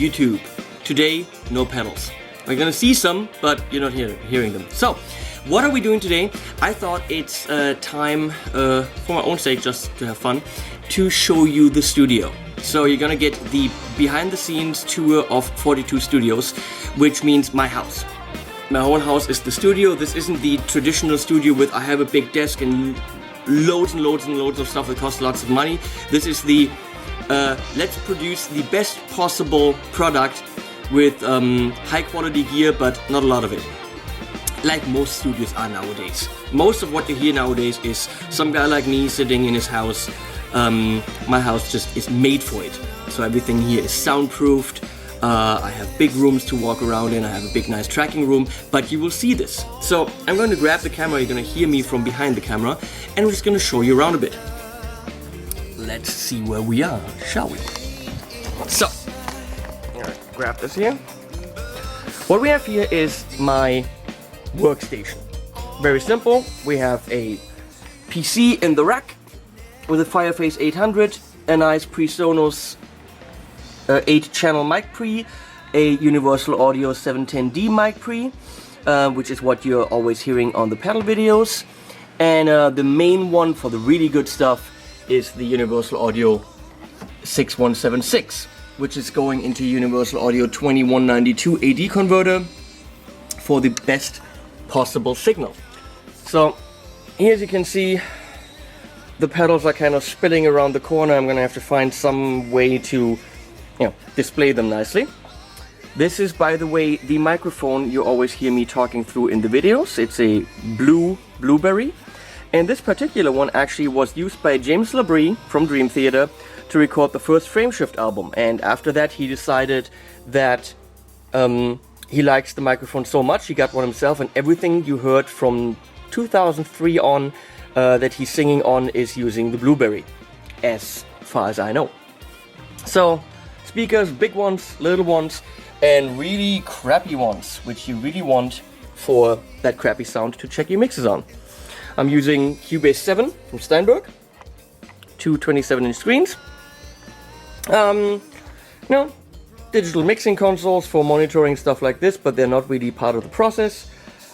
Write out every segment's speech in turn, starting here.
YouTube. Today, no pedals. We're gonna see some, but you're not hearing them. So, what are we doing today? I thought it's time, for my own sake, just to have fun, to show you the studio. So you're gonna get the behind-the-scenes tour of 42 Studios, which means my house. My own house is the studio. This isn't the traditional studio with I have a big desk and loads and loads and loads of stuff that costs lots of money. This is the let's produce the best possible product with high quality gear, but not a lot of it. Like most studios are nowadays. Most of what you hear nowadays is some guy like me sitting in his house. My house just is made for it. So everything here is soundproofed. I have big rooms to walk around in. I have a big nice tracking room, but you will see this. So I'm going to grab the camera. You're going to hear me from behind the camera, and I'm just going to show you around a bit. Let's see where we are, shall we? So, grab this here. What we have here is my workstation. Very simple. We have a PC in the rack with a Fireface 800, a nice PreSonus 8-channel mic pre, a Universal Audio 710D mic pre, which is what you're always hearing on the pedal videos, and the main one for the really good stuff is the Universal Audio 6176, which is going into Universal Audio 2192 AD converter for the best possible signal. So here, as you can see, the pedals are kind of spilling around the corner. I'm gonna have to find some way to, display them nicely. This is, by the way, the microphone you always hear me talking through in the videos. It's a Blueberry, and this particular one actually was used by James Labrie from Dream Theater to record the first Frameshift album, and after that he decided that he likes the microphone so much he got one himself, and everything you heard from 2003 on that he's singing on is using the Blueberry, as far as I know. So speakers, big ones, little ones, and really crappy ones, which you really want for that crappy sound to check your mixes on. I'm using Cubase 7 from Steinberg, two 27-inch screens. Digital mixing consoles for monitoring stuff like this, but they're not really part of the process.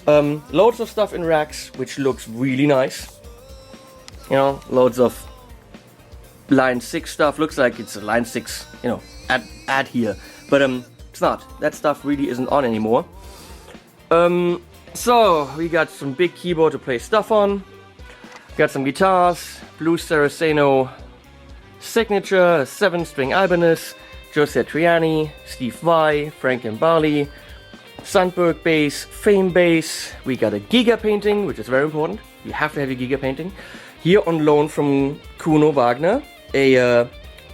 Loads of stuff in racks, which looks really nice. Loads of line 6 stuff. Looks like it's a line 6, ad here, but it's not. That stuff really isn't on anymore. So we got some big keyboard to play stuff on. Got some guitars, Blue Saraceno Signature, 7-string Ibanez, Joe Satriani, Steve Vai, Frank and Barley, Sandberg bass, Fame bass. We got a Giga painting, which is very important. You have to have your Giga painting. Here on loan from Kuno Wagner, a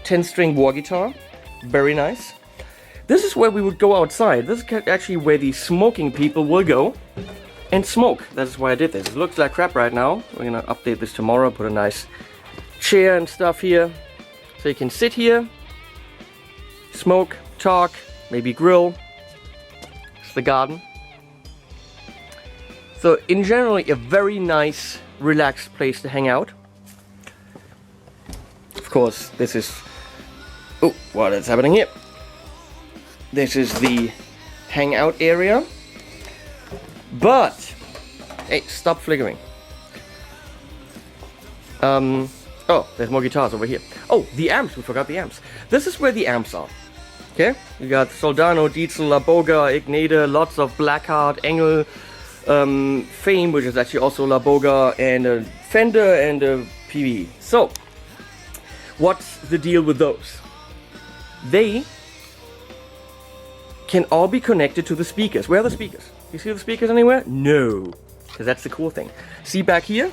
10-string war guitar, very nice. This is where we would go outside. This is actually where the smoking people will go and smoke. That's why I did this. It looks like crap right now. We're gonna update this tomorrow, put a nice chair and stuff here, so you can sit here, smoke, talk, maybe grill. It's the garden. So in general, a very nice, relaxed place to hang out. Of course, this is... Oh, what is happening here? This is the hangout area. But... Hey, stop flickering. Oh, there's more guitars over here. Oh, the amps. We forgot the amps. This is where the amps are. Okay? You got Soldano, Dietzel, La Boga, Ignade, lots of Blackheart, Engel, Fame, which is actually also La Boga, and a Fender and a PV. So, what's the deal with those? They can all be connected to the speakers. Where are the speakers? You see the speakers anywhere? No. Because that's the cool thing. See back here?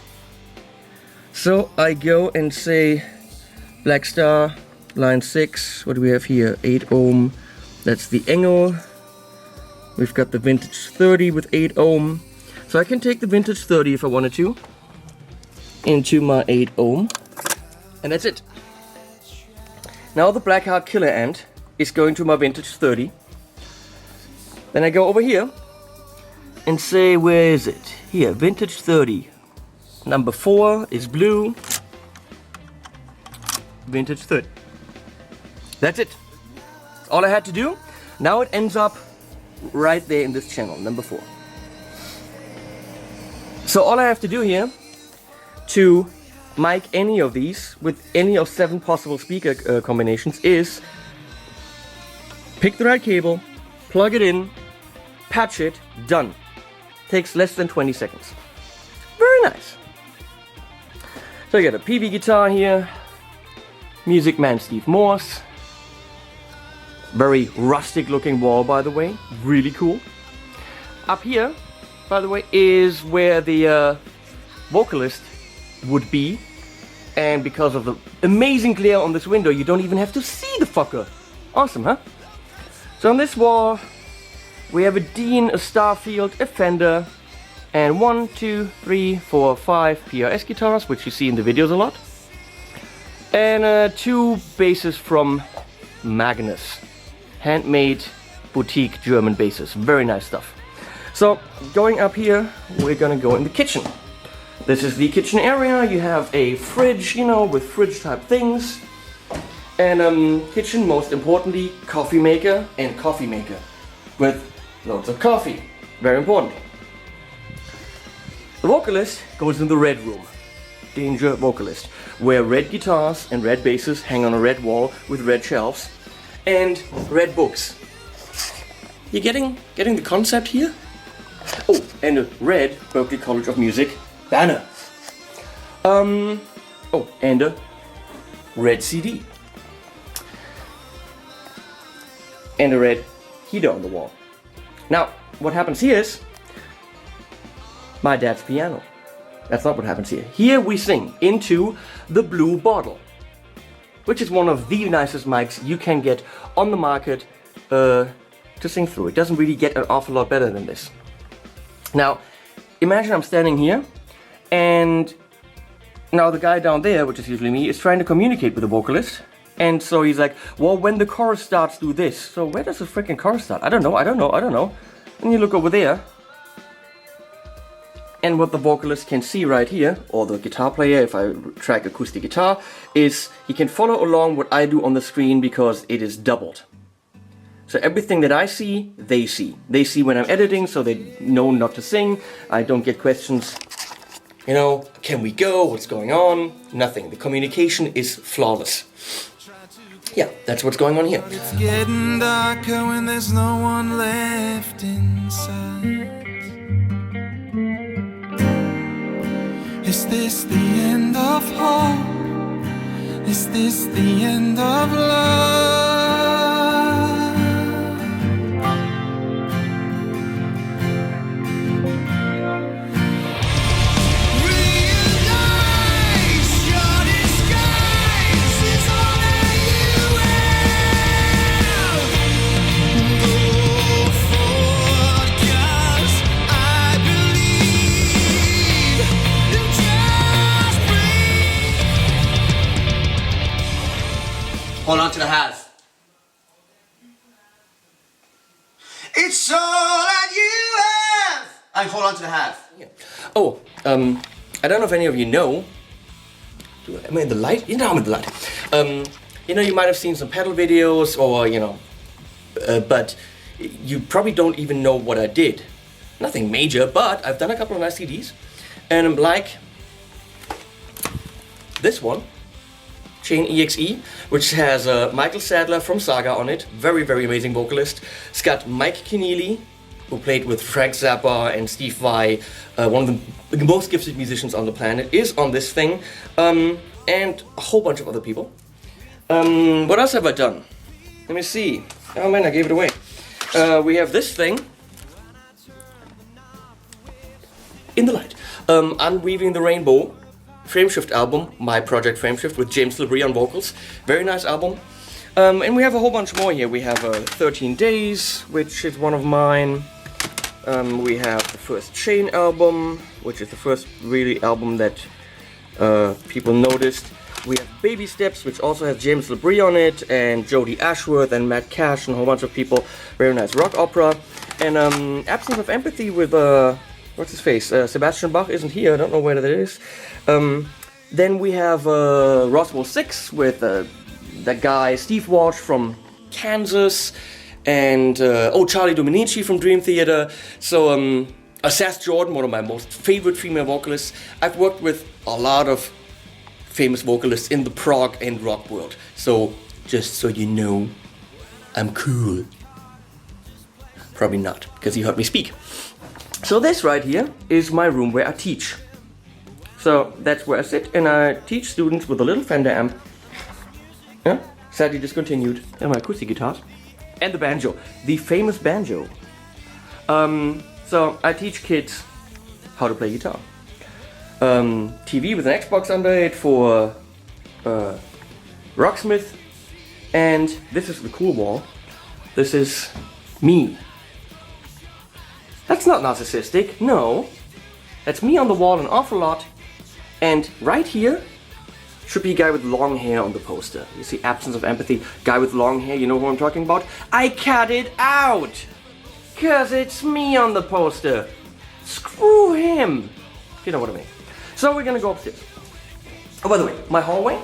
So I go and say Blackstar, line 6. What do we have here? 8 ohm. That's the Engel. We've got the Vintage 30 with 8 ohm. So I can take the Vintage 30 if I wanted to into my 8 ohm. And that's it. Now the Blackheart Killer Ant is going to my Vintage 30. Then I go over here and say, where is it? Here, Vintage 30. Number 4 is blue. Vintage 30. That's it. That's all I had to do. Now it ends up right there in this channel, number 4. So all I have to do here to mic any of these with any of 7 possible speaker combinations is pick the right cable, plug it in, patch it, done. Takes less than 20 seconds. Very nice. So you got a PV guitar here, Music Man Steve Morse. Very rustic looking wall, by the way, really cool. Up here, by the way, is where the vocalist would be. And because of the amazing glare on this window, you don't even have to see the fucker. Awesome, huh? So on this wall, we have a Dean, a Starfield, a Fender, and 1, 2, 3, 4, 5 PRS guitars, which you see in the videos a lot. And 2 basses from Magnus. Handmade boutique German basses. Very nice stuff. So going up here, we're gonna go in the kitchen. This is the kitchen area. You have a fridge, you know, with fridge type things. And kitchen, most importantly, coffee maker and coffee maker with loads of coffee. Very important. The vocalist goes in the red room. Danger vocalist, where red guitars and red basses hang on a red wall with red shelves and red books. You getting the concept here? Oh, and a red Berklee College of Music banner. Oh, and a red CD. And a red heater on the wall. Now, what happens here is my dad's piano. That's not what happens here. Here we sing into the Blue Bottle, which is one of the nicest mics you can get on the market to sing through. It doesn't really get an awful lot better than this. Now, imagine I'm standing here, and now the guy down there, which is usually me, is trying to communicate with the vocalist. And so he's like, well, when the chorus starts, do this. So where does the freaking chorus start? I don't know. And you look over there, and what the vocalist can see right here, or the guitar player, if I track acoustic guitar, is he can follow along what I do on the screen because it is doubled. So everything that I see, they see. They see when I'm editing, so they know not to sing. I don't get questions, you know, can we go? What's going on? Nothing. The communication is flawless. Yeah, that's what's going on here. It's getting darker when there's no one left inside. Is this the end of hope? Is this the end of love? Hold on to the has. It's all that you have. I hold on to the have. Yeah. Oh, I don't know if any of you know. Am I in the light? You know I'm in the light. You know, you might have seen some pedal videos, or you know, but you probably don't even know what I did. Nothing major, but I've done a couple of nice CDs, and I'm like this one. Chain EXE, which has Michael Sadler from Saga on it, very, very amazing vocalist. It's got Mike Keneally, who played with Frank Zappa and Steve Vai, one of the most gifted musicians on the planet, is on this thing, and a whole bunch of other people. What else have I done? Let me see. Oh man, I gave it away. We have this thing. In the light. Unweaving the Rainbow. Frameshift album, my project Frameshift, with James LeBrie on vocals. Very nice album. And we have a whole bunch more here. We have 13 Days, which is one of mine. We have the first Chain album, which is the first really album that people noticed. We have Baby Steps, which also has James LeBrie on it, and Jody Ashworth and Matt Cash and a whole bunch of people. Very nice rock opera. And Absence of Empathy with what's his face? Sebastian Bach isn't here. I don't know where that is. Then we have Roswell 6 with that guy Steve Walsh from Kansas, and Charlie Dominici from Dream Theater. So Sass Jordan, one of my most favorite female vocalists. I've worked with a lot of famous vocalists in the prog and rock world. So just so you know, I'm cool. Probably not, because you heard me speak. So this right here is my room where I teach. So that's where I sit and I teach students with a little Fender amp. Yeah, sadly discontinued. And my acoustic guitars. And the banjo, the famous banjo. So I teach kids how to play guitar. TV with an Xbox under it for Rocksmith. And this is the cool wall. This is me. That's not narcissistic, no. That's me on the wall an awful lot. And right here should be a guy with long hair on the poster. You see, absence of empathy, guy with long hair, you know who I'm talking about? I cut it out! 'Cause it's me on the poster. Screw him! You know what I mean. So we're gonna go upstairs. Oh, by the way, my hallway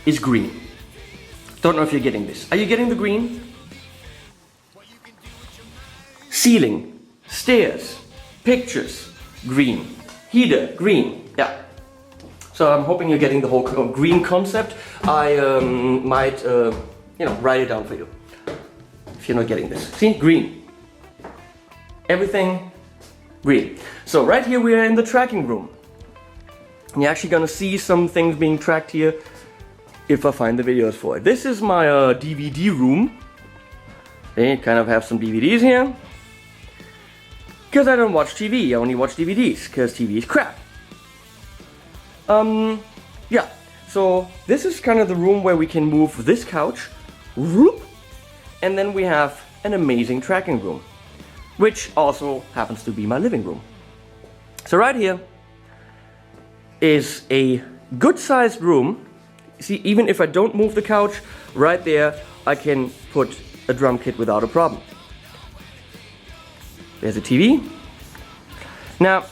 is green. Don't know if you're getting this. Are you getting the green? Ceiling, stairs, pictures, green. Heater, green. Yeah. So I'm hoping you're getting the whole green concept. I might, write it down for you. If you're not getting this. See, green. Everything green. So right here we are in the tracking room. You're actually gonna see some things being tracked here if I find the videos for it. This is my DVD room. They kind of have some DVDs here. Because I don't watch TV, I only watch DVDs, because TV is crap. Yeah, so this is kind of the room where we can move this couch, whoop, and then we have an amazing tracking room, which also happens to be my living room. So right here is a good-sized room. See, even if I don't move the couch, right there I can put a drum kit without a problem. There's a TV. Now,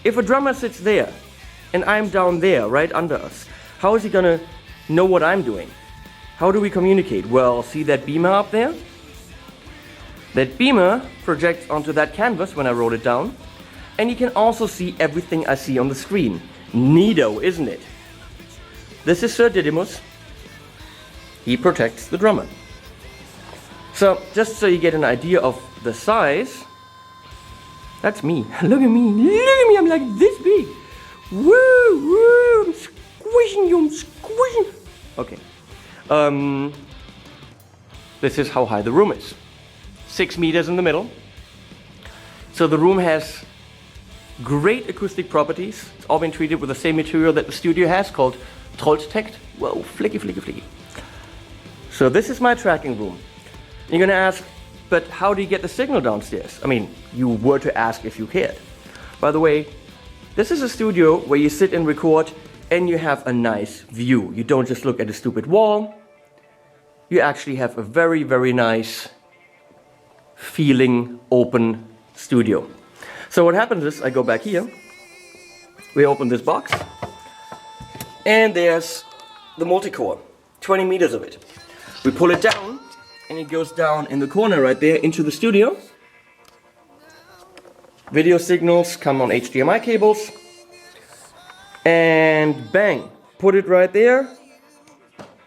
if a drummer sits there and I'm down there, right under us, how is he gonna know what I'm doing? How do we communicate? Well, see that beamer up there? That beamer projects onto that canvas when I roll it down, and you can also see everything I see on the screen. Neato, isn't it? This is Sir Didymus. He protects the drummer. So, just so you get an idea of the size, that's me. Look at me. Look at me. I'm like this big. Woo, woo. I'm squishing you. I'm squishing. Okay. This is how high the room is. 6 meters in the middle. So the room has great acoustic properties. It's all been treated with the same material that the studio has called Trollstect. Whoa, flicky, flicky, flicky. So this is my tracking room. You're gonna ask, but how do you get the signal downstairs? I mean, you were to ask if you cared. By the way, this is a studio where you sit and record and you have a nice view. You don't just look at a stupid wall. You actually have a very, very nice feeling open studio. So what happens is I go back here. We open this box and there's the multi-core, 20 meters of it. We pull it down and it goes down in the corner right there into the studio. Video signals come on HDMI cables. And bang, put it right there.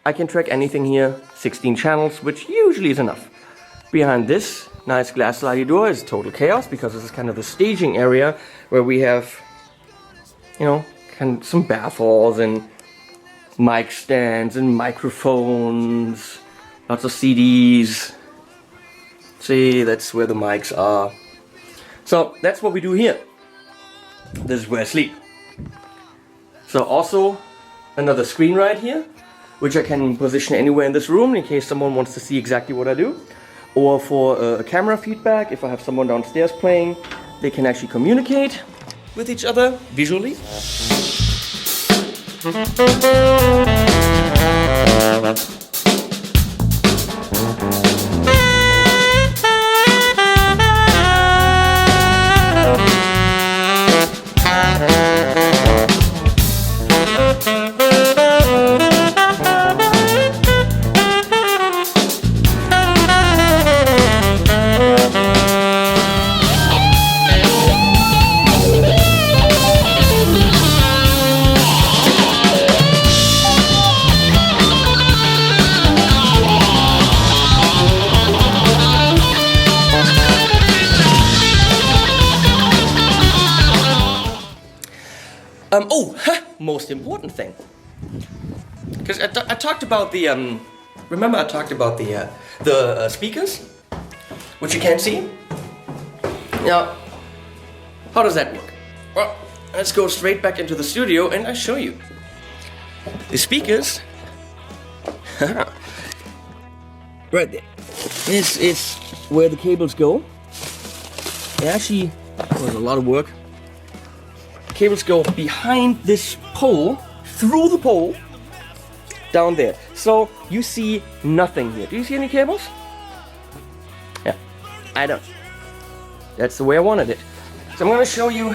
I can track anything here, 16 channels, which usually is enough. Behind this nice glass slidey door is total chaos because this is kind of the staging area where we have, kind of some baffles and mic stands and microphones. Lots of CDs. See, that's where the mics are. So that's what we do here. This is where I sleep. So also another screen right here, which I can position anywhere in this room in case someone wants to see exactly what I do. Or for a camera feedback, if I have someone downstairs playing, they can actually communicate with each other visually. Most important thing. Because I talked about the, remember I talked about the speakers, which you can't see? Now, how does that work? Well, let's go straight back into the studio and I'll show you. The speakers, right there. This is where the cables go. It actually was a lot of work. Cables go behind this pole, through the pole, down there. So you see nothing here. Do you see any cables? Yeah, I don't. That's the way I wanted it. So I'm gonna show you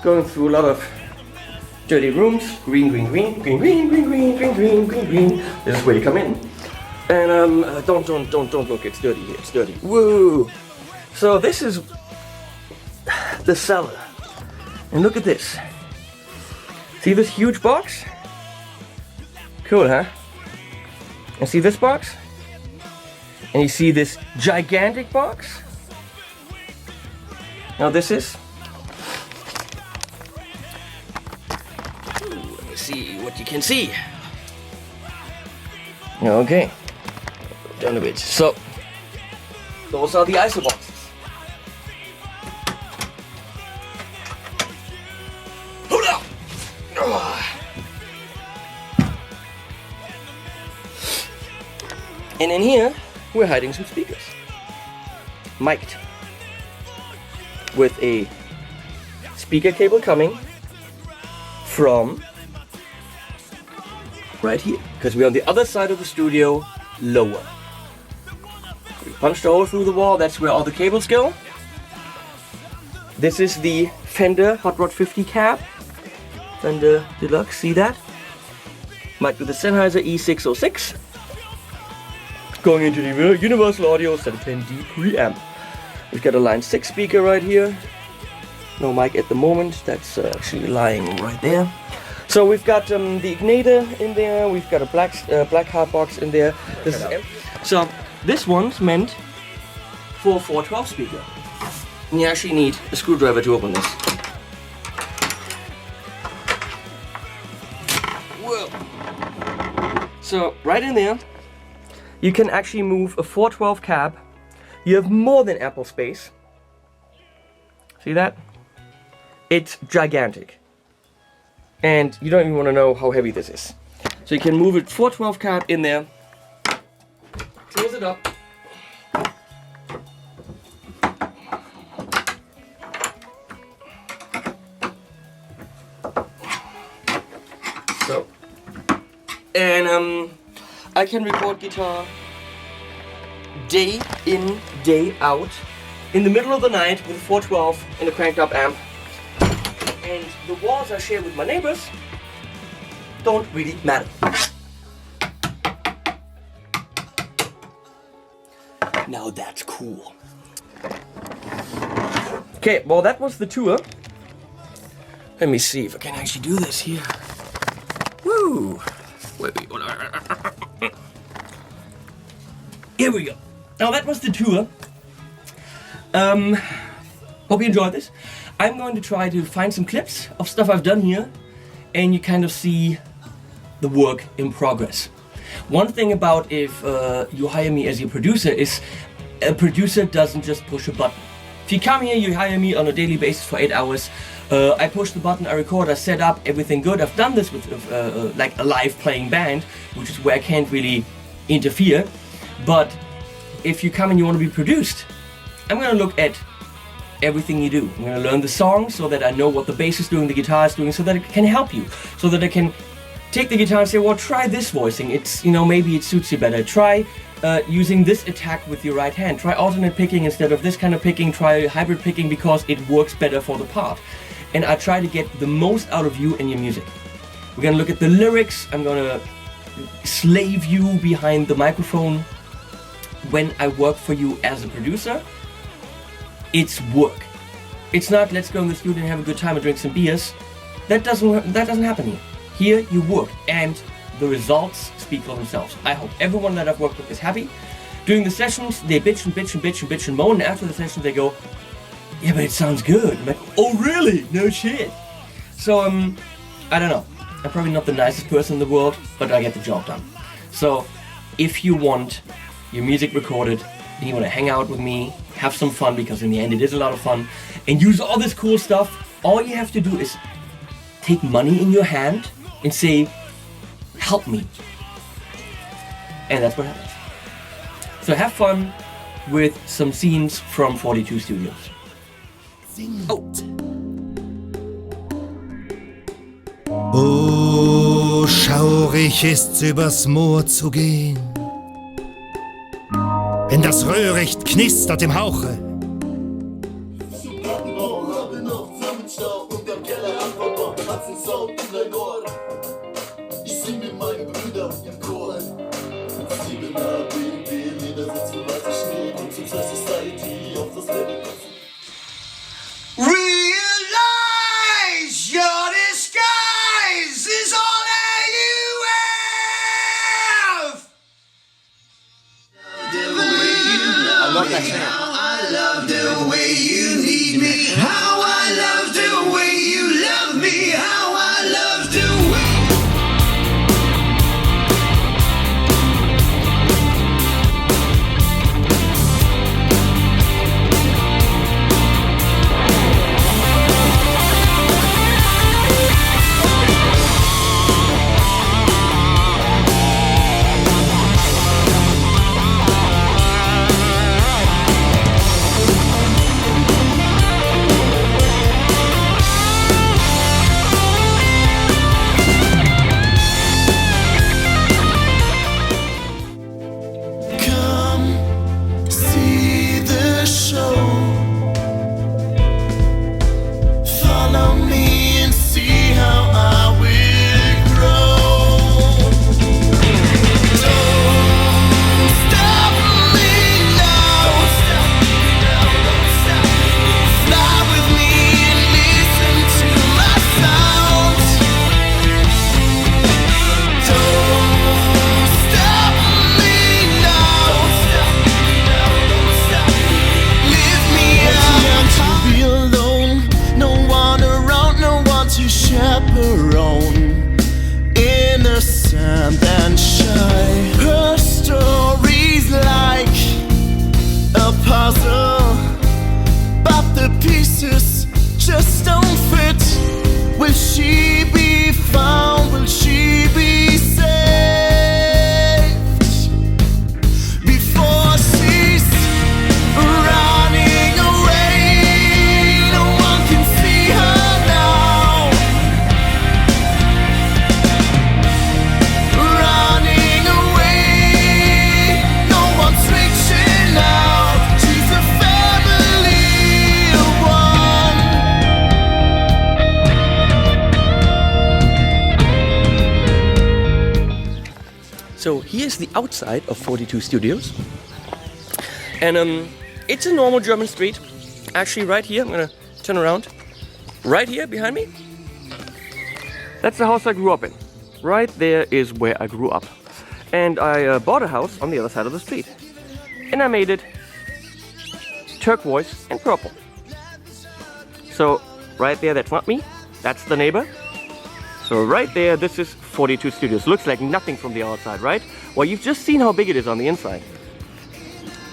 going through a lot of dirty rooms. Green, green, green, green, green, green, green, green, green, green, green. This is where you come in. And don't look, it's dirty here, it's dirty. Woo! So this is the cellar. And look at this. See this huge box? Cool, huh? And see this box? And you see this gigantic box? Now this is... let me see what you can see. Okay. Down a bit. So, those are the ISO boxes. And in here, we're hiding some speakers. Mic'd. With a speaker cable coming from right here. Because we're on the other side of the studio, lower. We punched a hole through the wall, that's where all the cables go. This is the Fender Hot Rod 50 cab. Fender Deluxe, see that? Mic'd with the Sennheiser E606. Going into the Universal Audio 710D preamp. We've got a line 6 speaker right here. No mic at the moment, that's actually lying right there. So we've got the igniter in there, we've got a black hard box in there. This is empty. So this one's meant for a 412 speaker. And you actually need a screwdriver to open this. Whoa. So right in there, you can actually move a 412 cab. You have more than ample space. See that? It's gigantic. And you don't even want to know how heavy this is. So you can move a 412 cab in there. Close it up. So. And I can record guitar day in, day out, in the middle of the night with a 412 and a cranked up amp. And the walls I share with my neighbors don't really matter. Now that's cool. Okay, well that was the tour. Let me see if I can actually do this here. Woo! Here we go. Now that was the tour. Hope you enjoyed this. I'm going to try to find some clips of stuff I've done here, and you kind of see the work in progress. One thing about if you hire me as your producer is a producer doesn't just push a button. If you come here, you hire me on a daily basis for 8 hours. I push the button, I record, I set up, everything good. I've done this with like a live playing band, which is where I can't really interfere. But if you come and you want to be produced, I'm going to look at everything you do. I'm going to learn the song so that I know what the bass is doing, the guitar is doing, so that it can help you. So that I can take the guitar and say, well, try this voicing. It's, you know, maybe it suits you better. Try using this attack with your right hand. Try alternate picking instead of this kind of picking. Try hybrid picking because it works better for the part. And I try to get the most out of you and your music. We're going to look at the lyrics. I'm going to slave you behind the microphone when I work for you as a producer. It's work. It's not let's go in the studio and have a good time and drink some beers. That doesn't happen here. Here you work and the results speak for themselves. I hope everyone that I've worked with is happy. During the sessions they bitch and bitch and bitch and bitch and moan, and after the session they go, yeah, but it sounds good. I'm like, oh really? No shit. So, I don't know. I'm probably not the nicest person in the world, but I get the job done. So, if you want your music recorded, and you want to hang out with me, have some fun, because in the end it is a lot of fun, and use all this cool stuff, all you have to do is take money in your hand and say, help me. And that's what happens. So have fun with some scenes from 42 Studios. Oh. Oh, schaurig ist's übers Moor zu gehen, wenn das Röhricht knistert im Hauche. Ich sing mit meinen Brüdern im Chor. 7a, B, Ledersitz für weiße Schnee und zum Society auf das Leben. Realize your disguise is all that you have. I love that sound. How I love the way you need me. How I love the way you love me. How I love the way. Innocent and shy. Her story's like a puzzle, but the pieces just don't fit. Will she be found? Will she be saved before she's running away? No one can see her now. Running away, no one's reaching out. She's a family of one. So here's the outside of 42 Studios. And it's a normal German street. Actually right here, I'm gonna turn around. Right here behind me, that's the house I grew up in. Right there is where I grew up. And I bought a house on the other side of the street. And I made it turquoise and purple. So right there, that's not me, that's the neighbor. So right there, this is 42 Studios. Looks like nothing from the outside, right? Well, you've just seen how big it is on the inside.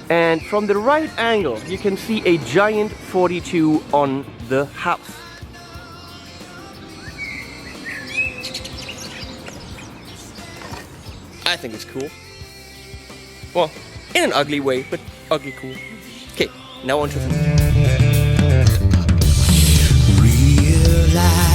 And from the right angle, you can see a giant 42 on the house. I think it's cool. Well, in an ugly way, but ugly cool. Okay, now on to the... Realize